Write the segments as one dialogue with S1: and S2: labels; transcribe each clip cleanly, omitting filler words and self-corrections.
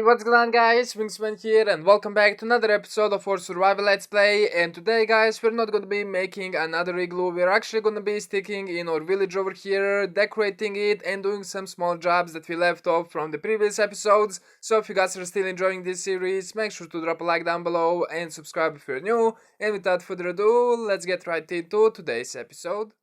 S1: Hey, what's going on guys, Wingsman here and welcome back to another episode of our survival let's play. And today guys, we're not gonna be making another igloo, we're actually gonna be sticking in our village over here, decorating it and doing some small jobs that we left off from the previous episodes. So if you guys are still enjoying this series, make sure to drop a like down below and subscribe if you're new. And without further ado, let's get right into today's episode.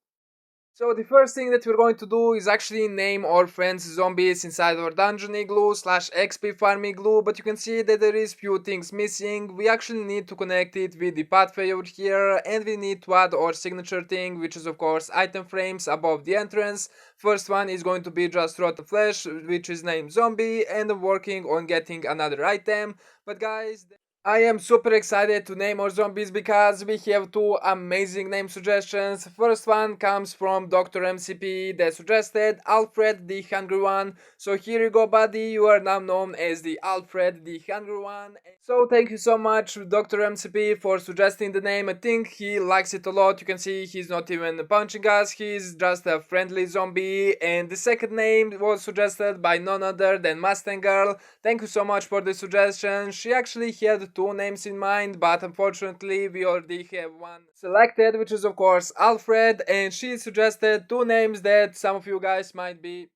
S1: So the first thing that we're going to do is actually name our friends zombies inside our dungeon igloo / XP farm igloo, but you can see that there is few things missing. We actually need to connect it with the pathway over here, and we need to add our signature thing, which is of course item frames above the entrance. First one is going to be just rotten flesh, which is named zombie, and I'm working on getting another item. But guys, I am super excited to name our zombies because we have two amazing name suggestions. First one comes from Dr. MCP that suggested Alfred the Hungry One. So here you go buddy, you are now known as the Alfred the Hungry One. So thank you so much Dr. MCP for suggesting the name. I think he likes it a lot. You can see he's not even punching us, he's just a friendly zombie. And the second name was suggested by none other than Mustang Girl. Thank you so much for the suggestion. She actually had two names in mind, but unfortunately we already have one selected, which is of course Alfred, and she suggested two names that some of you guys might be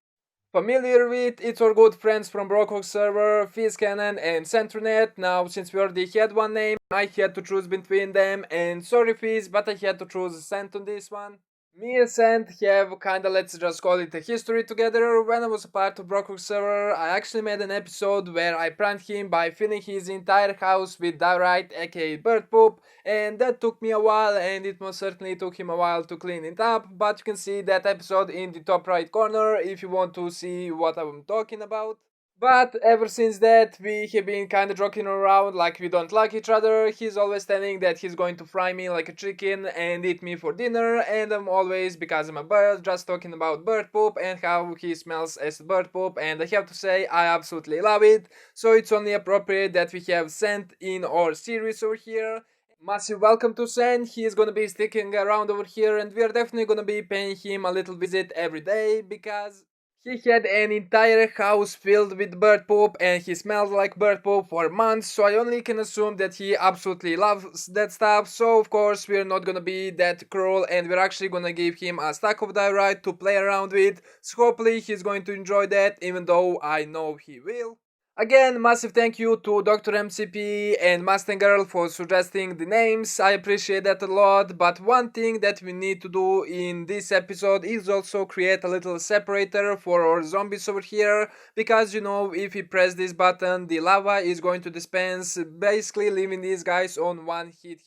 S1: familiar with. It's our good friends from Bedrock server, Fizz Cannon and Centronet. Now since we already had one name, I had to choose between them, and sorry Fizz, but I had to choose Cent on this one. Me and Cent have kinda, let's just call it a history together. When I was a part of Bedrock server, I actually made an episode where I pranked him by filling his entire house with diorite, aka bird poop, and that took me a while, and it most certainly took him a while to clean it up, but you can see that episode in the top right corner if you want to see what I'm talking about. But ever since that, we have been kinda joking around like we don't like each other. He's always telling that he's going to fry me like a chicken and eat me for dinner, and I'm always, because I'm a bird, just talking about bird poop and how he smells as bird poop, and I have to say I absolutely love it. So it's only appropriate that we have Sent in our series over here. Massive welcome to Sen, he is gonna be sticking around over here, and we are definitely gonna be paying him a little visit every day because he had an entire house filled with bird poop and he smelled like bird poop for months, so I only can assume that he absolutely loves that stuff. So of course we're not gonna be that cruel, and we're actually gonna give him a stack of diorite to play around with. So hopefully he's going to enjoy that, even though I know he will. Again, massive thank you to Dr. MCP and Mustang Girl for suggesting the names, I appreciate that a lot, but one thing that we need to do in this episode is also create a little separator for our zombies over here, because you know, if we press this button, the lava is going to dispense, basically leaving these guys on one hit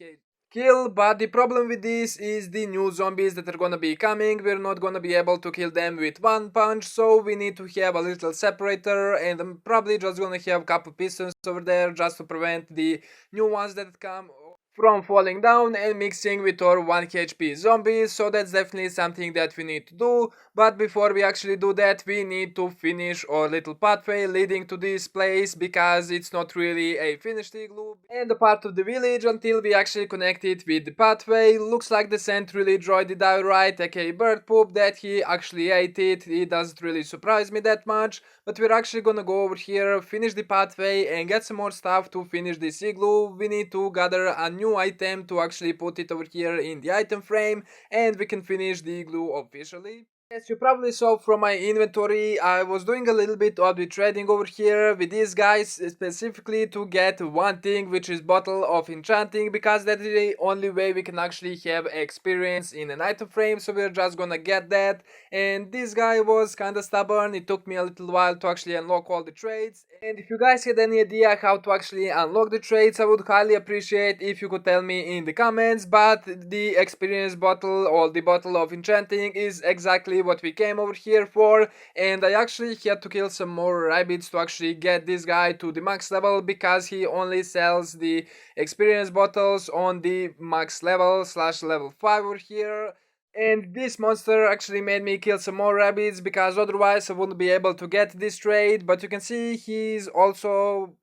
S1: kill. But the problem with this is the new zombies that are gonna be coming, we're not gonna be able to kill them with one punch, so we need to have a little separator, and I'm probably just gonna have a couple pistons over there just to prevent the new ones that come from falling down and mixing with our 1 HP zombies. So that's definitely something that we need to do. But before we actually do that, we need to finish our little pathway leading to this place, because it's not really a finished igloo and a part of the village until we actually connect it with the pathway. Looks like the Scent really enjoyed the diorite, aka bird poop, that he actually ate it. It doesn't really surprise me that much, but we're actually gonna go over here, finish the pathway and get some more stuff to finish this igloo. We need to gather a new item to actually put it over here in the item frame, and we can finish the igloo officially. As you probably saw from my inventory, I was doing a little bit of the trading over here with these guys, specifically to get one thing, which is bottle of Enchanting, because that is the only way we can actually have experience in an item frame. So we're just gonna get that, and this guy was kinda stubborn. It took me a little while to actually unlock all the trades, and if you guys had any idea how to actually unlock the trades, I would highly appreciate if you could tell me in the comments. But the experience bottle, or the bottle of Enchanting, is exactly what we came over here for, and I actually had to kill some more rabbits to actually get this guy to the max level, because he only sells the experience bottles on the max level / level 5 over here. And this monster actually made me kill some more rabbits, because otherwise I wouldn't be able to get this trade. But you can see he's also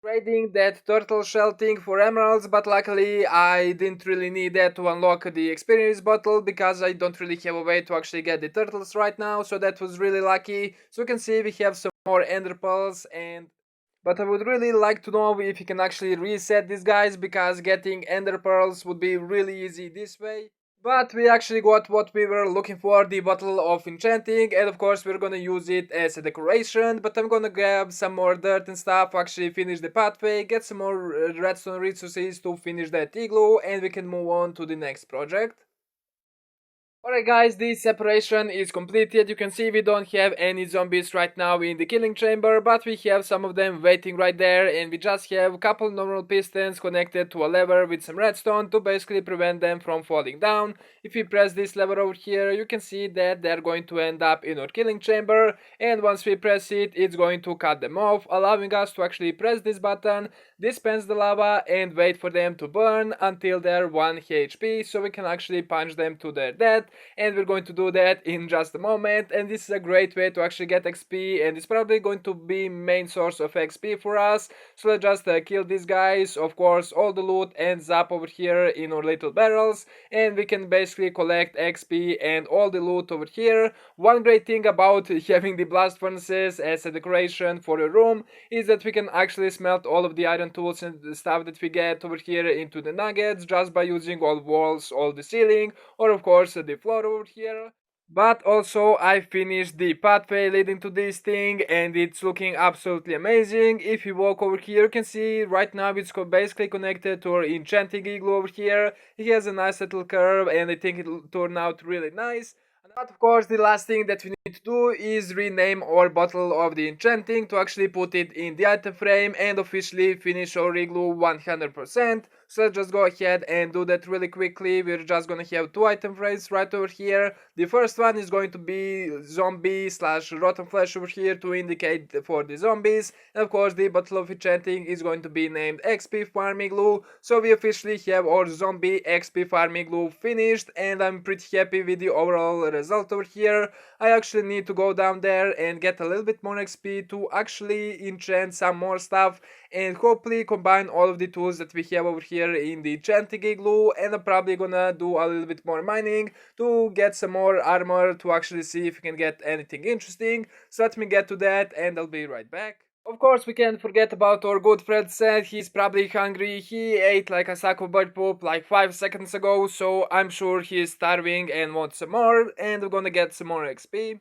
S1: trading that turtle shell thing for emeralds, but luckily I didn't really need that to unlock the experience bottle, because I don't really have a way to actually get the turtles right now, so that was really lucky. So you can see we have some more ender pearls, and But I would really like to know if you can actually reset these guys, because getting ender pearls would be really easy this way. But we actually got what we were looking for, the bottle of enchanting, and of course we're gonna use it as a decoration. But I'm gonna grab some more dirt and stuff, actually finish the pathway, get some more redstone resources to finish that igloo, and we can move on to the next project. Alright guys, this separation is completed. You can see we don't have any zombies right now in the killing chamber, but we have some of them waiting right there, and we just have a couple normal pistons connected to a lever with some redstone to basically prevent them from falling down. If we press this lever over here, you can see that they're going to end up in our killing chamber, and once we press it, it's going to cut them off, allowing us to actually press this button, dispense the lava, and wait for them to burn until they're 1 HP, so we can actually punch them to their death. And we're going to do that in just a moment, and this is a great way to actually get XP, and it's probably going to be main source of XP for us. So let's just kill these guys. Of course, all the loot ends up over here in our little barrels, and we can basically collect XP and all the loot over here. One great thing about having the blast furnaces as a decoration for your room is that we can actually smelt all of the iron tools and the stuff that we get over here into the nuggets just by using all walls, all the ceiling, or of course the floor over here. But also I finished the pathway leading to this thing, and it's looking absolutely amazing. If you walk over here, you can see right now it's basically connected to our enchanting igloo over here. It has a nice little curve, and I think it'll turn out really nice. But of course the last thing that we need to do is rename our bottle of the enchanting to actually put it in the item frame and officially finish our igloo 100%. So let's just go ahead and do that really quickly. We're just gonna have two item frames right over here. The first one is going to be zombie slash rotten flesh over here to indicate for the zombies. And of course the bottle of enchanting is going to be named XP Farm Igloo. So we officially have our zombie XP Farm Igloo finished, and I'm pretty happy with the overall result over here. I actually need to go down there and get a little bit more XP to actually enchant some more stuff, and hopefully combine all of the tools that we have over here in the enchanting igloo. And I'm probably gonna do a little bit more mining to get some more armor to actually see if we can get anything interesting. So let me get to that, and I'll be right back. Of course, we can't forget about our good friend Seth. He's probably hungry. He ate like a sack of bird poop like 5 seconds ago, so I'm sure he's starving and wants some more, and we're gonna get some more XP.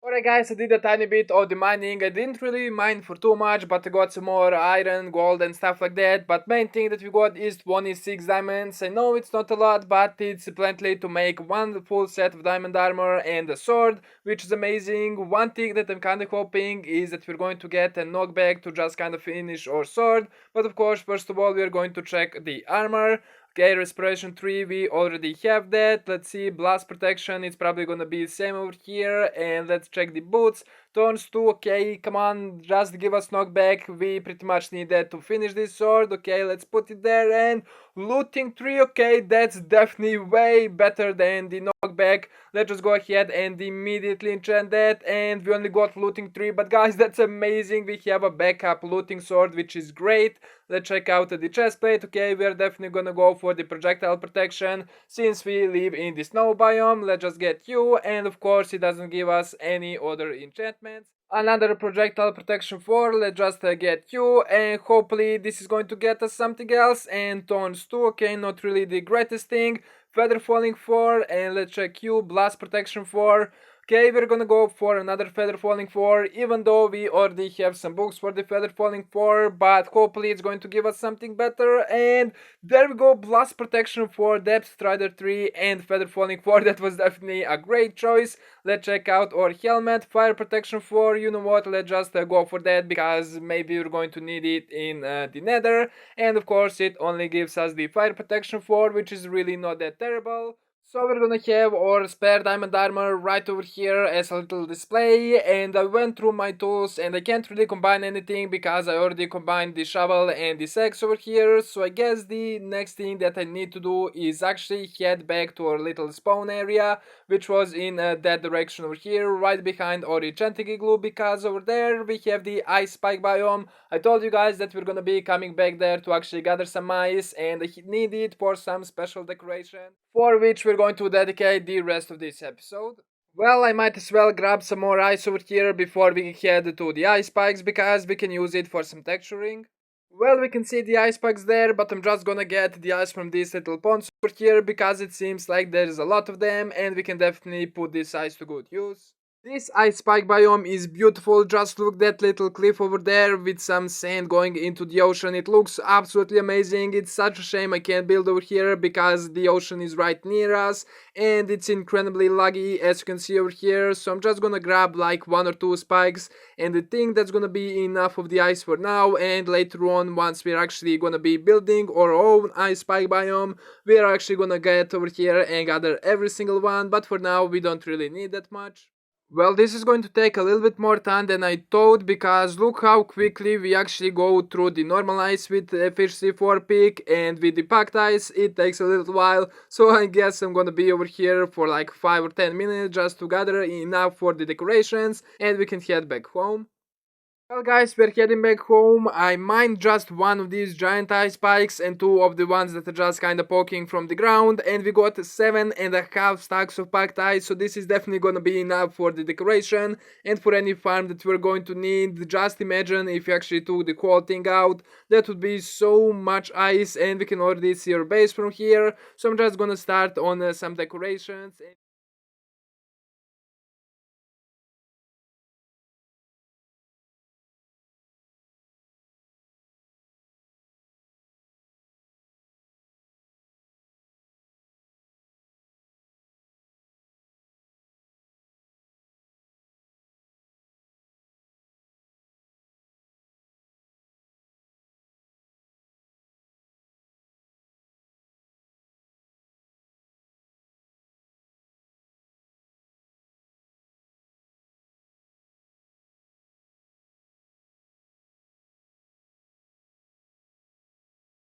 S1: Alright guys, I did a tiny bit of the mining. I didn't really mine for too much, but I got some more iron, gold and stuff like that. But main thing that we got is 26 diamonds. I know it's not a lot, but it's plenty to make one full set of diamond armor and a sword, which is amazing. One thing that I'm kind of hoping is that we're going to get a knockback to just kind of finish our sword. But of course, first of all, we're going to check the armor. Okay, respiration 3, we already have that. Let's see, blast protection, it's probably gonna be the same over here. And let's check the boots. Turns 2, okay, come on, just give us knockback. We pretty much need that to finish this sword. Okay, let's put it there. And looting 3, okay, that's definitely way better than the knockback. Let's just go ahead and immediately enchant that. And we only got looting 3, but guys, that's amazing. We have a backup looting sword, which is great. Let's check out the chest plate. Okay, we are definitely gonna go for the projectile protection since we live in the snow biome. Let's just get you, and of course it doesn't give us any other enchantments. Another projectile protection 4, let's just get you, and hopefully this is going to get us something else. And tones 2, okay, not really the greatest thing. Feather falling 4, and let's check you, blast protection 4. Okay, we're gonna go for another feather falling 4, even though we already have some books for the feather falling 4, but hopefully it's going to give us something better. And there we go, blast protection 4, depth strider 3, and feather falling 4. That was definitely a great choice. Let's check out our helmet, fire protection 4. You know what, let's just go for that, because maybe we're going to need it in the Nether. And of course it only gives us the fire protection 4, which is really not that terrible. So we're gonna have our spare diamond armor right over here as a little display. And I went through my tools and I can't really combine anything because I already combined the shovel and the axe over here. So I guess the next thing that I need to do is actually head back to our little spawn area, which was in that direction over here, right behind our enchanting igloo, because over there we have the ice spike biome. I told you guys that we're gonna be coming back there to actually gather some ice, and I need it for some special decoration, for which we're going to dedicate the rest of this episode. Well, I might as well grab some more ice over here before we head to the ice spikes because we can use it for some texturing. Well, we can see the ice spikes there, but I'm just gonna get the ice from these little ponds over here because it seems like there's a lot of them and we can definitely put this ice to good use. This ice spike biome is beautiful. Just look that little cliff over there with some sand going into the ocean. It looks absolutely amazing. It's such a shame I can't build over here because the ocean is right near us and it's incredibly laggy as you can see over here. So I'm just gonna grab like one or two spikes and I think that's gonna be enough of the ice for now, and later on once we're actually gonna be building our own ice spike biome, we're actually gonna get over here and gather every single one, but for now we don't really need that much. Well, this is going to take a little bit more time than I thought because look how quickly we actually go through the normal ice with fish C4 pick, and with the packed ice it takes a little while, so I guess I'm gonna be over here for like 5 or 10 minutes just to gather enough for the decorations and we can head back home. Well guys, we're heading back home. I mined just one of these giant ice spikes and two of the ones that are just kinda poking from the ground, and we got 7.5 stacks of packed ice, so this is definitely gonna be enough for the decoration and for any farm that we're going to need. Just imagine if you actually took the whole thing out, that would be so much ice, and we can already see our base from here, so I'm just gonna start on some decorations.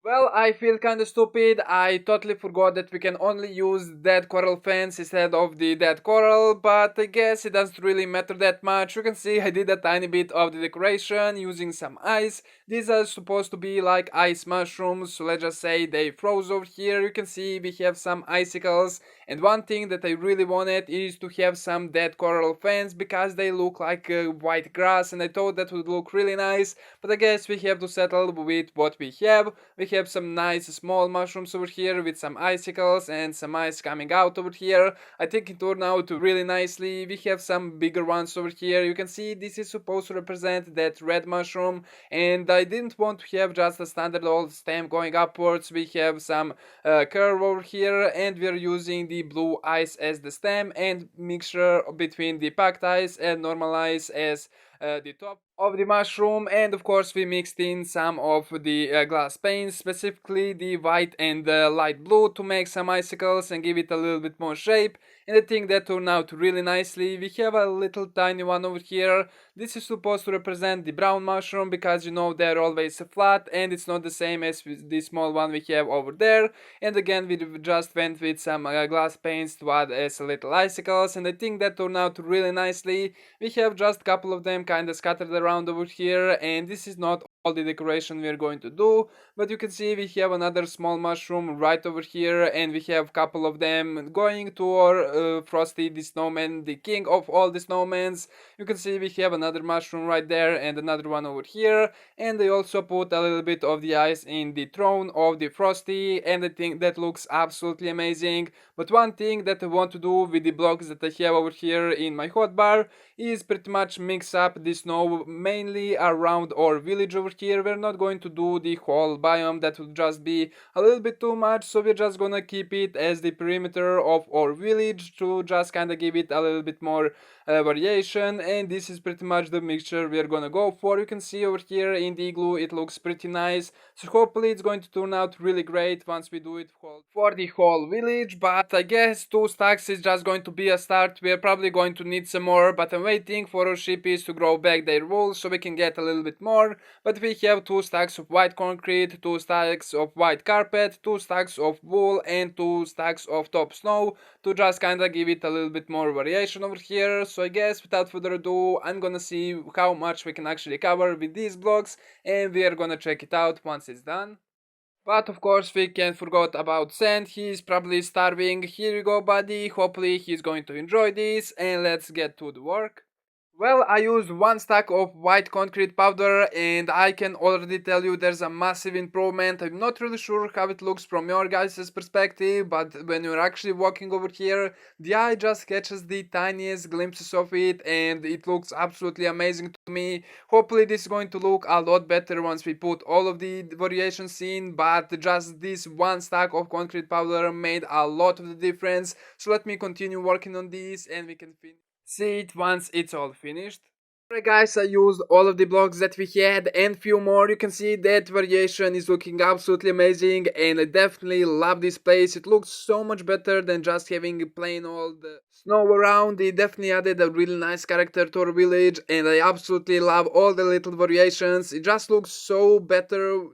S1: Well, I feel kinda stupid. I totally forgot that we can only use dead coral fence instead of the dead coral, but I guess it doesn't really matter that much. You can see I did a tiny bit of the decoration using some ice. These are supposed to be like ice mushrooms, so let's just say they froze over here. You can see we have some icicles, and one thing that I really wanted is to have some dead coral fence because they look like white grass, and I thought that would look really nice, but I guess we have to settle with what we have. We have some nice small mushrooms over here with some icicles and some ice coming out over here. I think it turned out really nicely. We have some bigger ones over here. You can see this is supposed to represent that red mushroom, and I didn't want to have just a standard old stem going upwards. We have some curve over here, and we're using the blue ice as the stem and mixture between the packed ice and normal ice as the top of the mushroom, and of course we mixed in some of the glass paints, specifically the white and light blue, to make some icicles and give it a little bit more shape, and I think that turned out really nicely. We have a little tiny one over here. This is supposed to represent the brown mushroom because you know they're always flat and it's not the same as the small one we have over there, and again we just went with some glass paints to add as little icicles, and I think that turned out really nicely. We have just a couple of them kind of scattered around over here, and this is not all the decoration we are going to do, but you can see we have another small mushroom right over here, and we have a couple of them going to our Frosty the Snowman, the king of all the snowmans. You can see we have another mushroom right there and another one over here, and they also put a little bit of the ice in the throne of the Frosty, and I think that looks absolutely amazing. But one thing that I want to do with the blocks that I have over here in my hotbar is pretty much mix up the snow mainly around our village over here. We're not going to do the whole biome, that would just be a little bit too much, so we're just gonna keep it as the perimeter of our village to just kinda give it a little bit more variation, and this is pretty much the mixture we're gonna go for. You can see over here in the igloo it looks pretty nice, so hopefully it's going to turn out really great once we do it for the whole village, but I guess 2 stacks is just going to be a start. We're probably going to need some more, but I'm waiting for our sheepies to grow back their wool so we can get a little bit more. But we have 2 stacks of white concrete, 2 stacks of white carpet, 2 stacks of wool, and 2 stacks of top snow to just kinda give it a little bit more variation over here. So I guess without further ado, I'm gonna see how much we can actually cover with these blocks, and we are gonna check it out once it's done. But of course we can't forget about Sand, he's probably starving. Here you go buddy, hopefully he's going to enjoy this, and let's get to the work. Well, I used one stack of white concrete powder and I can already tell you there's a massive improvement. I'm not really sure how it looks from your guys' perspective, but when you're actually walking over here, the eye just catches the tiniest glimpses of it and it looks absolutely amazing to me. Hopefully this is going to look a lot better once we put all of the variations in, but just this one stack of concrete powder made a lot of the difference. So let me continue working on this and we can finish. See it once it's all finished. Alright guys, I used all of the blocks that we had and few more. You can see that variation is looking absolutely amazing and I definitely love this place. It looks so much better than just having plain old snow around. It definitely added a really nice character to our village and I absolutely love all the little variations. It just looks so better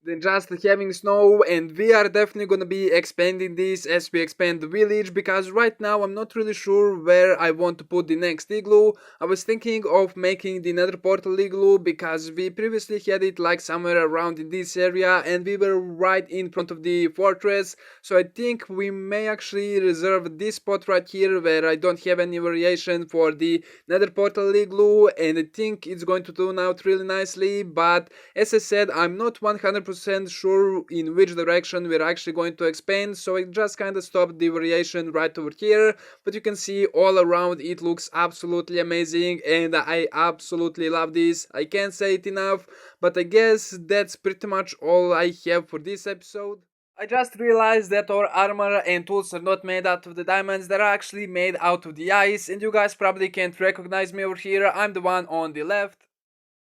S1: than just having snow, and we are definitely gonna be expanding this as we expand the village, because right now I'm not really sure where I want to put the next igloo. I was thinking of making the Nether portal igloo because we previously had it like somewhere around in this area and we were right in front of the fortress, so I think we may actually reserve this spot right here where I don't have any variation for the Nether portal igloo, and I think it's going to turn out really nicely. But as I said, I'm not 100% sure in which direction we're actually going to expand, so I just kind of stopped the variation right over here. But you can see all around it looks absolutely amazing and I absolutely love this. I can't say it enough, but I guess that's pretty much all I have for this episode. I just realized that our armor and tools are not made out of the diamonds, they're actually made out of the ice, and you guys probably can't recognize me over here, I'm the one on the left.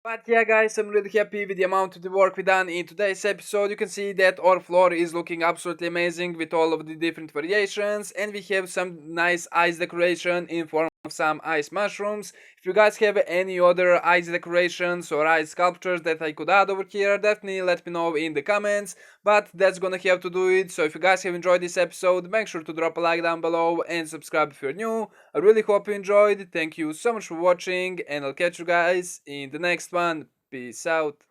S1: But yeah guys, I'm really happy with the amount of the work we done in today's episode. You can see that our floor is looking absolutely amazing with all of the different variations, and we have some nice ice decoration in form of some ice mushrooms. If you guys have any other ice decorations or ice sculptures that I could add over here, definitely let me know in the comments. But that's gonna have to do it. So if you guys have enjoyed this episode, make sure to drop a like down below and subscribe if you're new. I really hope you enjoyed. Thank you so much for watching, and I'll catch you guys in the next one. Peace out.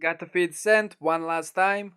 S1: Got to feed Sent one last time.